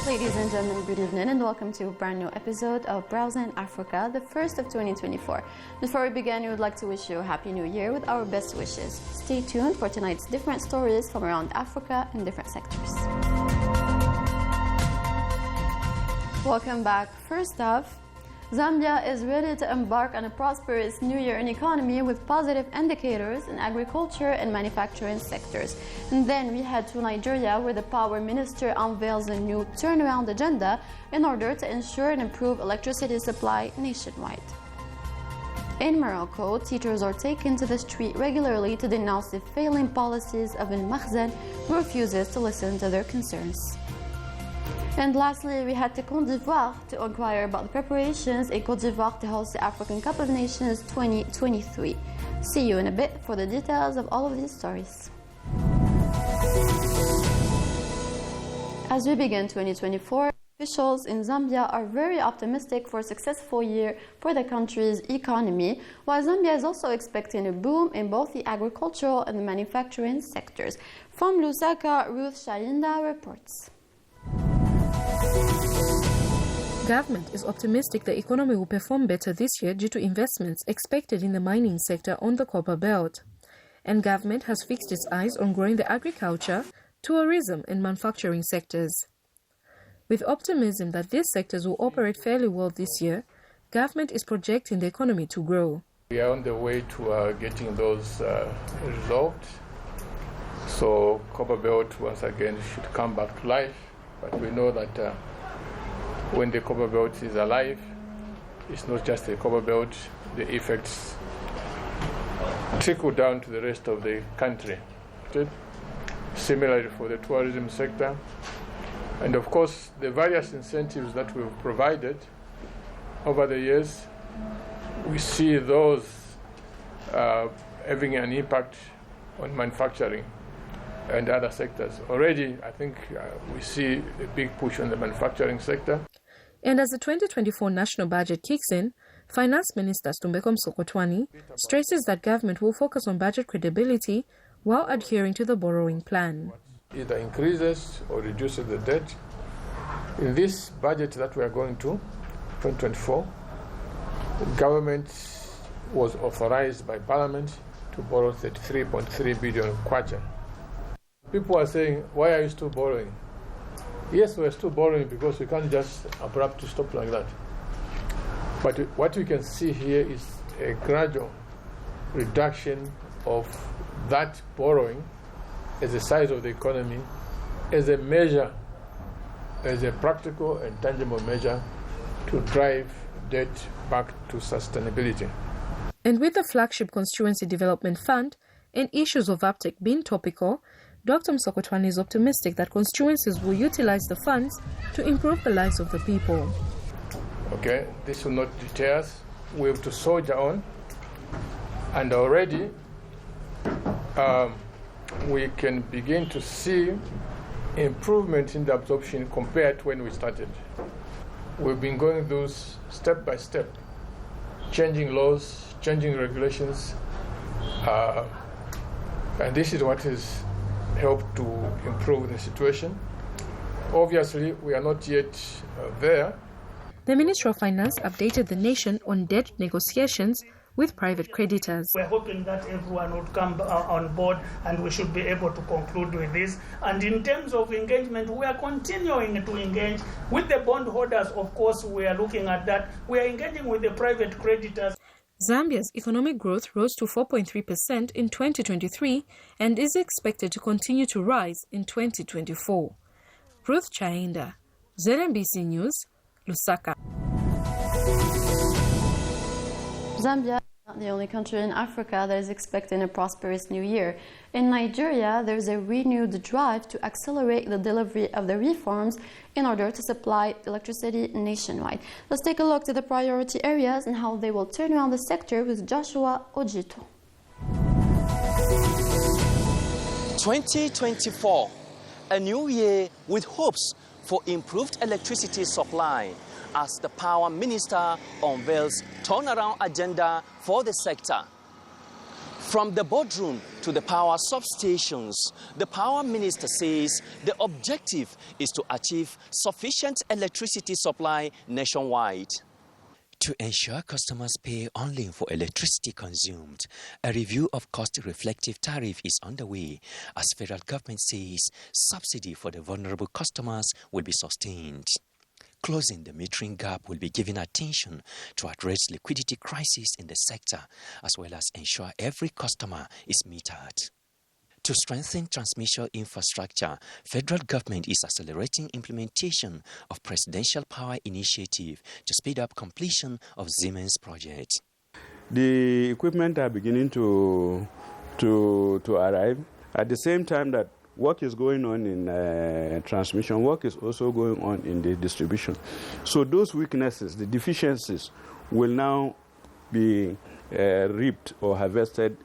Ladies and gentlemen, good evening and welcome to a brand new episode of Browsing Africa, the first of 2024. Before we begin, we would like to wish you a happy new year with our best wishes. Stay tuned for tonight's different stories from around Africa in different sectors. Welcome back. First off, Zambia is ready to embark on a prosperous new year in economy with positive indicators in agriculture and manufacturing sectors. And then we head to Nigeria, where the power minister unveils a new turnaround agenda in order to ensure and improve electricity supply nationwide. In Morocco, teachers are taken to the street regularly to denounce the failing policies of Al Makhzen, who refuses to listen to their concerns. And lastly, we head to Côte d'Ivoire to inquire about the preparations in Côte d'Ivoire to host the African Cup of Nations 2023. See you in a bit for the details of all of these stories. As we begin 2024, officials in Zambia are very optimistic for a successful year for the country's economy, while Zambia is also expecting a boom in both the agricultural and the manufacturing sectors. From Lusaka, Ruth Shayinda reports. Government is optimistic the economy will perform better this year due to investments expected in the mining sector on the Copper Belt. And government has fixed its eyes on growing the agriculture, tourism and manufacturing sectors. With optimism that these sectors will operate fairly well this year, government is projecting the economy to grow. We are on the way to getting those resolved. So Copper Belt once again should come back to life. But we know that when the Copper Belt is alive, it's not just the Copper Belt, the effects trickle down to the rest of the country. Similarly for the tourism sector. And of course, the various incentives that we've provided over the years, we see those having an impact on manufacturing and other sectors. Already, I think we see a big push on the manufacturing sector. And as the 2024 national budget kicks in, Finance Minister Stumbeko Msokotwani stresses that government will focus on budget credibility while adhering to the borrowing plan. Either increases or reduces the debt. In this budget that we are going to, 2024, the government was authorized by Parliament to borrow 33.3 billion kwacha. People are saying, why are you still borrowing? Yes, we're still borrowing because we can't just abruptly stop like that. But what we can see here is a gradual reduction of that borrowing as the size of the economy, as a measure, as a practical and tangible measure to drive debt back to sustainability. And with the flagship Constituency Development Fund and issues of uptake being topical, Dr. Msokotwani is optimistic that constituencies will utilize the funds to improve the lives of the people. Okay, this will not deter us. We have to soldier on, and already we can begin to see improvement in the absorption compared to when we started. We've been going through step by step, changing laws, changing regulations, and this is what has helped to improve the situation. Obviously, we are not yet there. The Minister of Finance updated the nation on debt negotiations with private creditors. We're hoping that everyone would come on board and we should be able to conclude with this. And in terms of engagement, we are continuing to engage with the bondholders. Of course, we are looking at that. We are engaging with the private creditors. Zambia's economic growth rose to 4.3% in 2023 and is expected to continue to rise in 2024. Ruth Chainda, ZNBC News, Lusaka. Zambia is not the only country in Africa that is expecting a prosperous new year. In Nigeria, there's a renewed drive to accelerate the delivery of the reforms in order to supply electricity nationwide. Let's take a look to the priority areas and how they will turn around the sector with Joshua Ojito. 2024, a new year with hopes for improved electricity supply as the Power Minister unveils turnaround agenda for the sector. From the boardroom to to the power substations, the power minister says the objective is to achieve sufficient electricity supply nationwide. To ensure customers pay only for electricity consumed, a review of cost-reflective tariff is underway as federal government says subsidy for the vulnerable customers will be sustained. Closing the metering gap will be given attention to address liquidity crisis in the sector as well as ensure every customer is metered. To strengthen transmission infrastructure, federal government is accelerating implementation of Presidential Power Initiative to speed up completion of Siemens project. The equipment are beginning to arrive. At the same time that work is going on in transmission, work is also going on in the distribution. So those weaknesses, the deficiencies, will now be reaped or harvested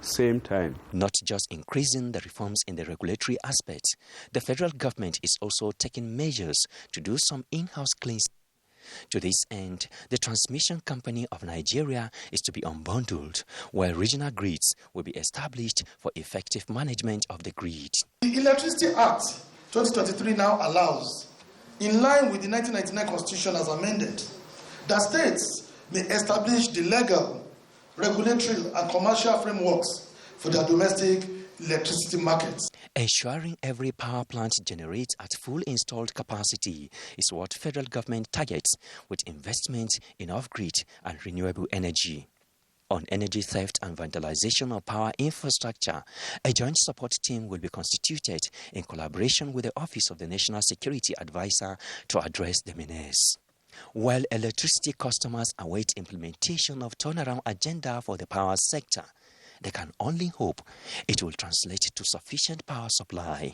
same time. Not just increasing the reforms in the regulatory aspects, the federal government is also taking measures to do some in-house cleansing. To this end, the Transmission Company of Nigeria is to be unbundled, while regional grids will be established for effective management of the grid. The Electricity Act 2023 now allows, in line with the 1999 Constitution as amended, that states may establish the legal, regulatory and commercial frameworks for their domestic electricity markets. Ensuring every power plant generates at full installed capacity is what federal government targets with investment in off-grid and renewable energy. On energy theft and vandalization of power infrastructure, a joint support team will be constituted in collaboration with the Office of the National Security Advisor to address the menace. While electricity customers await implementation of turnaround agenda for the power sector, they can only hope it will translate to sufficient power supply.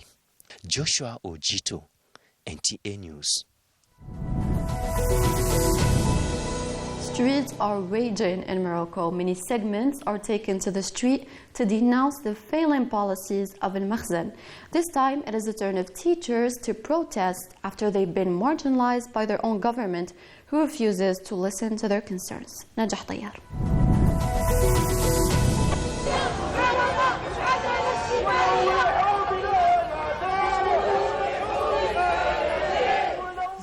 Joshua Ojito, NTA News. Streets are raging in Morocco. Many segments are taken to the street to denounce the failing policies of Al-Makhzen. This time, it is the turn of teachers to protest after they've been marginalized by their own government, who refuses to listen to their concerns. Najah Tayyar.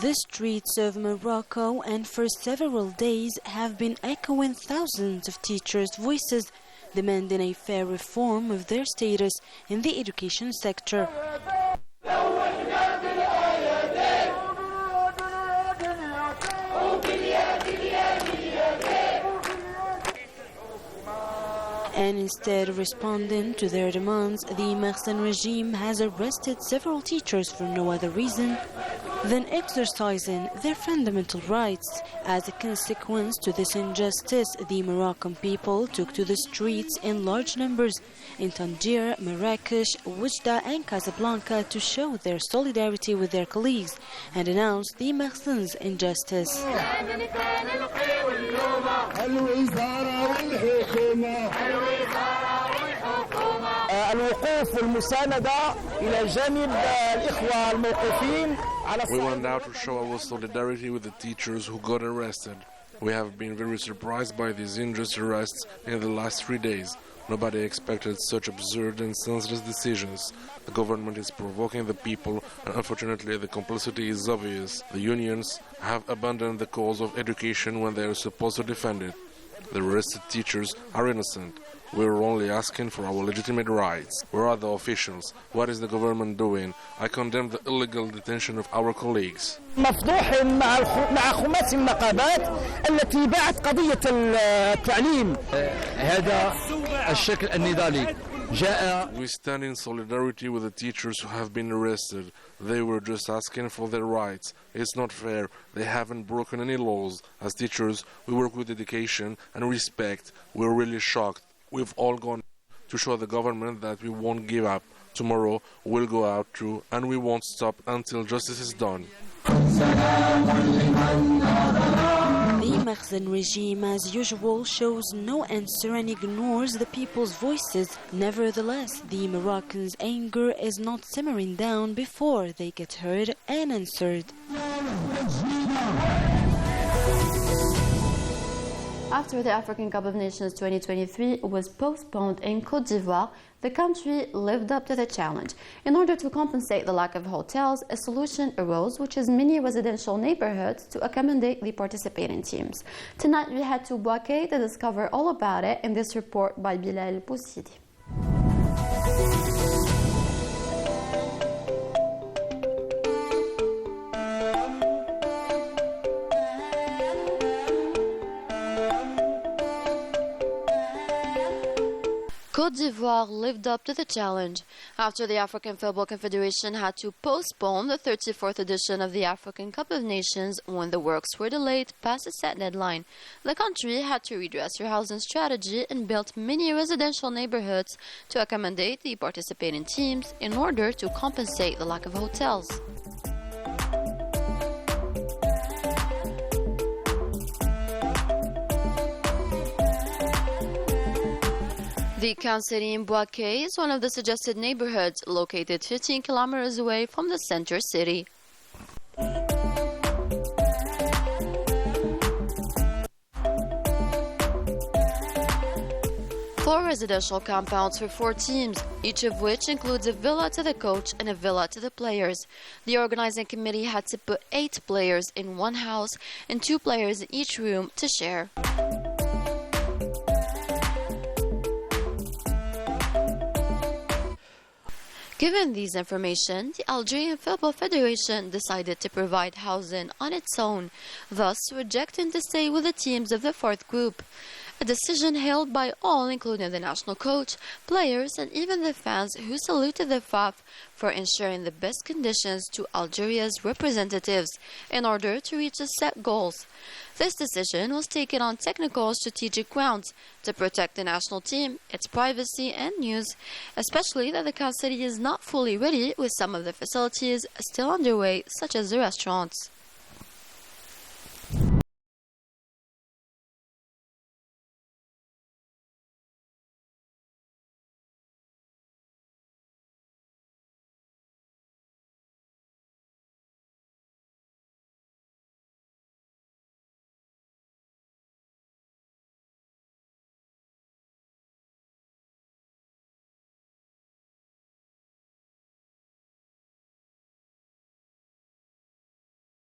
The streets of Morocco and for several days have been echoing thousands of teachers' voices demanding a fair reform of their status in the education sector. And instead of responding to their demands, the Makhzen regime has arrested several teachers for no other reason than exercising their fundamental rights. As a consequence to this injustice, the Moroccan people took to the streets in large numbers in Tangier, Marrakesh, Oujda and Casablanca to show their solidarity with their colleagues and denounce the Makhzen's injustice. We went out to show our solidarity with the teachers who got arrested. We have been very surprised by these unjust arrests in the last 3 days. Nobody expected such absurd and senseless decisions. The government is provoking the people, and unfortunately the complicity is obvious. The unions have abandoned the cause of education when they are supposed to defend it. The arrested teachers are innocent. We are only asking for our legitimate rights. Where are the officials? What is the government doing? I condemn the illegal detention of our colleagues. مفضوح مع خماسي النقابات التي باعت قضية التعليم هذا الشكل النضالي. We stand in solidarity with the teachers who have been arrested. They were just asking for their rights. It's not fair. They haven't broken any laws. As teachers, we work with dedication and respect. We're really shocked. We've all gone to show the government that we won't give up. Tomorrow we'll go out too, and we won't stop until justice is done. The Makhzen regime, as usual, shows no answer and ignores the people's voices. Nevertheless, the Moroccans' anger is not simmering down before they get heard and answered. After the African Cup of Nations 2023 was postponed in Côte d'Ivoire, the country lived up to the challenge. In order to compensate the lack of hotels, a solution arose, which is mini residential neighborhoods to accommodate the participating teams. Tonight we head to Bouaké to discover all about it in this report by Bilal Boussidi. Côte d'Ivoire lived up to the challenge. After the African Football Confederation had to postpone the 34th edition of the African Cup of Nations when the works were delayed past the set deadline, the country had to redress her housing strategy and built mini residential neighborhoods to accommodate the participating teams in order to compensate the lack of hotels. The Camp City in Bouaké is one of the suggested neighborhoods located 15 kilometers away from the center city. 4 residential compounds for 4 teams, each of which includes a villa to the coach and a villa to the players. The organizing committee had to put 8 players in one house and 2 players in each room to share. Given these information, the Algerian Football Federation decided to provide housing on its own, thus rejecting to stay with the teams of the 4th group. A decision hailed by all, including the national coach, players, and even the fans who saluted the FAF for ensuring the best conditions to Algeria's representatives in order to reach the set goals. This decision was taken on technical and strategic grounds to protect the national team, its privacy and news, especially that the Canal is not fully ready with some of the facilities still underway, such as the restaurants.